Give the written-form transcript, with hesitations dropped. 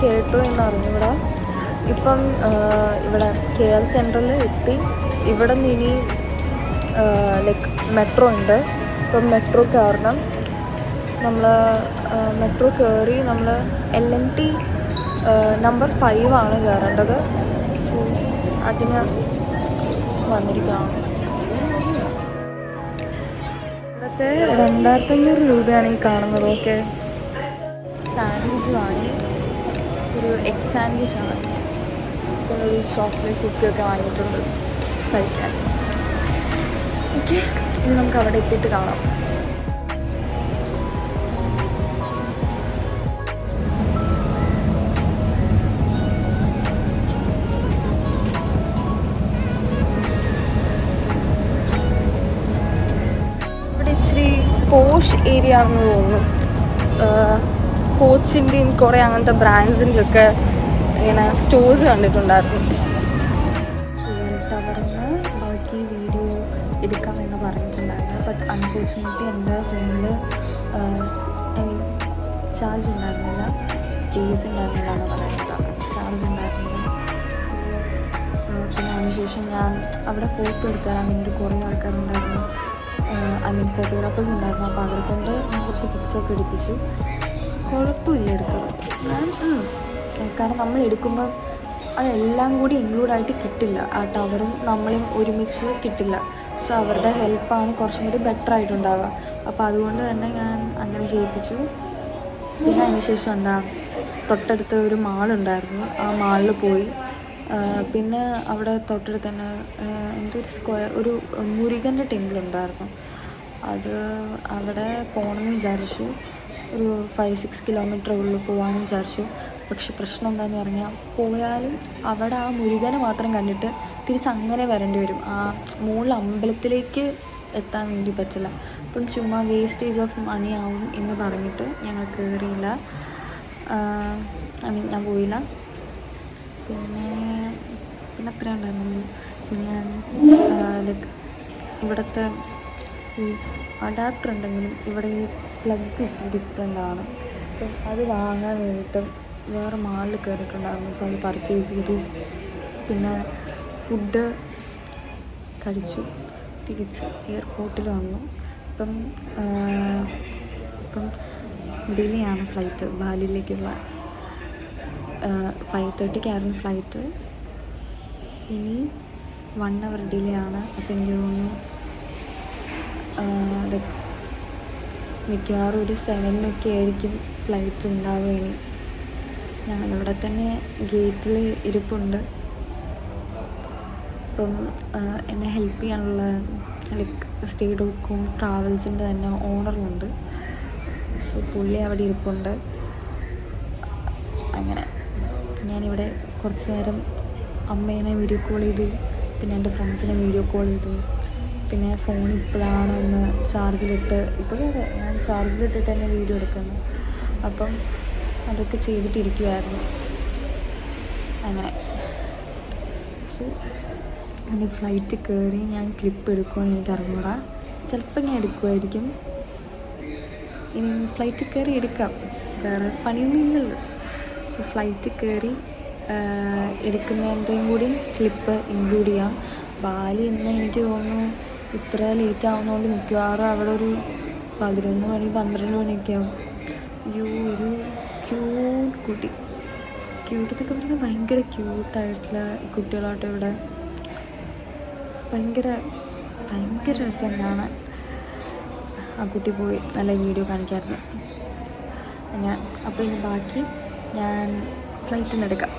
കേട്ടു എന്ന് അറിഞ്ഞൂടാ. ഇപ്പം ഇവിടെ KL സെൻട്രലിൽ എത്തി. ഇവിടെ നിന്ന് ഇനി ലൈക്ക് മെട്രോ ഉണ്ട്. ഇപ്പം മെട്രോ കയറണം. നമ്മൾ മെട്രോ കയറി നമ്മൾ LNT നമ്പർ 5 ആണ് കയറേണ്ടത്. സോ അതിന് വന്നിരിക്കുകയാണ്. ഇവിടുത്തെ 2500 രൂപയാണ് ഈ കാണുന്നത്. ഓക്കെ, സാൻഡ്വിച്ച് വാങ്ങി. ഒരു എഗ് സാൻഡ്വിച്ച് വാങ്ങി. പിന്നെ ഒരു ചോക്ലേറ്റ് കുക്കിയൊക്കെ വാങ്ങിയിട്ടുണ്ട് കഴിക്കാൻ. ഓക്കെ, ഇനി നമുക്ക് അവിടെ എത്തിയിട്ട് കാണാം. ഇവിടെ ഇച്ചിരി പോഷ് ഏരിയ ആണെന്ന് തോന്നുന്നു. കോച്ചിൻ്റെയും കുറേ അങ്ങനത്തെ ബ്രാൻഡ്സിൻ്റെ ഒക്കെ ഇങ്ങനെ സ്റ്റോഴ്സ് കണ്ടിട്ടുണ്ടായിരുന്നു. ടവറിന് ബാക്കി വീഡിയോ എടുക്കാമെന്ന് പറഞ്ഞിട്ടുണ്ടായിരുന്നു. ബട്ട് അൺഫോർച്ചുനേറ്റ്ലി എൻ്റെ ഫോണിൽ ചാർജ് ഉണ്ടായിരുന്നില്ല, സ്പേസ് ഉണ്ടായിരുന്നില്ല എന്ന് പറയുന്നത്. ചാർജ് ഉണ്ടായിരുന്നില്ല. പിന്നെ അതിനുശേഷം ഞാൻ അവിടെ ഫോട്ടോ എടുക്കാൻ വേണ്ടി കുറേ ആൾക്കാരുണ്ടായിരുന്നു. ഫോട്ടോഗ്രാഫേഴ്സ് ഉണ്ടായിരുന്നു. അപ്പോൾ അവരെ കൊണ്ട് ഞാൻ കുറച്ച് പിക്സൊക്കെ എടുപ്പിച്ചു. കുഴപ്പമില്ല എടുത്തത്. കാരണം നമ്മൾ എടുക്കുമ്പോൾ അതെല്ലാം കൂടി ഇൻക്ലൂഡായിട്ട് കിട്ടില്ല. ആ ടവറും നമ്മളെയും ഒരുമിച്ച് കിട്ടില്ല. സോ അവരുടെ ഹെൽപ്പാണ് കുറച്ചും കൂടി ബെറ്റർ ആയിട്ടുണ്ടാവുക. അപ്പോൾ അതുകൊണ്ട് തന്നെ ഞാൻ അങ്ങനെ ചെയ്യിപ്പിച്ചു. പിന്നെ അതിനുശേഷം തൊട്ടടുത്ത് ഒരു മാളുണ്ടായിരുന്നു. ആ മാളിൽ പോയി. പിന്നെ അവിടെ തൊട്ടടുത്ത് തന്നെ എന്തൊരു സ്ക്വയർ ഒരു മുരുകൻ്റെ ടെമ്പിൾ ഉണ്ടായിരുന്നു. അത് അവിടെ പോകണമെന്ന് വിചാരിച്ചു. ഒരു 5-6 കിലോമീറ്റർ ഉള്ളിൽ പോകാമെന്ന് വിചാരിച്ചു. പക്ഷെ പ്രശ്നം എന്താണെന്ന് പറഞ്ഞാൽ പോയാലും അവിടെ ആ മുരുകനെ മാത്രം കണ്ടിട്ട് തിരിച്ചങ്ങനെ വരേണ്ടി വരും. ആ മുകളിൽ അമ്പലത്തിലേക്ക് എത്താൻ വേണ്ടി പറ്റില്ല. അപ്പം ചുമ്മാ വേസ്റ്റേജ് ഓഫ് മണി ആവും എന്ന് പറഞ്ഞിട്ട് ഞങ്ങൾ കയറിയില്ല. ഞാൻ പോയില്ല. പിന്നെ അത്രയും ഉണ്ടായിരുന്നു. പിന്നെ ലൈക്ക് ഇവിടുത്തെ ഈ അഡാപ്റ്റർ ഉണ്ടെങ്കിലും ഇവിടെ ഈ പ്ലഗ് ഇച്ചിരി ഡിഫറെൻ്റ് ആണ്. അപ്പം അത് വാങ്ങാൻ വേണ്ടിയിട്ട് വേറെ മാളിൽ കയറിയിട്ടുണ്ടായിരുന്നു. സോ അത് പർച്ചേസ് ചെയ്തു. പിന്നെ ഫുഡ് കഴിച്ചു. തിരിച്ച് എയർപോർട്ടിൽ വന്നു. ഇപ്പം ഡിലേ ആണ് ഫ്ലൈറ്റ് ബാലിയിലേക്കുള്ള. 5:30 ഫ്ലൈറ്റ്. ഇനി 1 hour ഡിലേ ആണ്. അപ്പം എനിക്ക് തോന്നുന്നു ലൈക്ക് മിക്കവാറും ഒരു 7 ആയിരിക്കും ഫ്ലൈറ്റ് ഉണ്ടാവുക. ഇനി ഞങ്ങളിവിടെ തന്നെ ഗേറ്റിൽ ഇരിപ്പുണ്ട്. അപ്പം എന്നെ ഹെൽപ്പ് ചെയ്യാനുള്ള ലൈക്ക് stay.com ട്രാവൽസിൻ്റെ തന്നെ ഓണറുണ്ട്. സോ പുള്ളി അവിടെ ഇരിപ്പുണ്ട്. അങ്ങനെ ഞാനിവിടെ കുറച്ച് നേരം അമ്മേനെ വീഡിയോ കോൾ ചെയ്തു. പിന്നെ എൻ്റെ ഫ്രണ്ട്സിനെ വീഡിയോ കോൾ ചെയ്തു. പിന്നെ ഫോൺ ഇപ്പോഴാണ് ഒന്ന് ചാർജിലിട്ട്, ഇപ്പോഴും അതെ ഞാൻ ചാർജിലിട്ടിട്ട് തന്നെ വീഡിയോ എടുക്കുന്നു. അപ്പം അതൊക്കെ ചെയ്തിട്ടിരിക്കുമായിരുന്നു. അങ്ങനെ സോ എൻ്റെ ഫ്ലൈറ്റ് കയറി ഞാൻ ക്ലിപ്പ് എടുക്കുമെന്ന് എനിക്ക് അറിഞ്ഞൂടാ. ചിലപ്പോൾ ഞാൻ എടുക്കുമായിരിക്കും. ഇനി ഫ്ലൈറ്റ് കയറി എടുക്കാം, വേറെ പണിയൊന്നും ഇല്ലല്ലോ. അപ്പോൾ ഫ്ലൈറ്റ് കയറി എടുക്കുന്നതിൻ്റെയും കൂടി ക്ലിപ്പ് ഇൻക്ലൂഡ് ചെയ്യാം. ബാലി ഇന്ന് എനിക്ക് തോന്നുന്നു ഇത്ര ലേറ്റ് ആവുന്നതുകൊണ്ട് മിക്കവാറും അവിടെ ഒരു 11 മണി 12 മണിയൊക്കെ ആവും. ഒരു കുട്ടി ക്യൂട്ടെന്നൊക്കെ പറഞ്ഞാൽ ഭയങ്കര ക്യൂട്ടായിട്ടുള്ള കുട്ടികളാട്ടോ ഇവിടെ. ഭയങ്കര രസം കാണാൻ. ആ കുട്ടി പോയി നല്ല വീഡിയോ കാണിക്കാറുണ്ട്. അങ്ങനെ അപ്പോൾ ഇനി ബാക്കി ഞാൻ ഫ്ലൈറ്റിൽ നിന്ന് എടുക്കാം.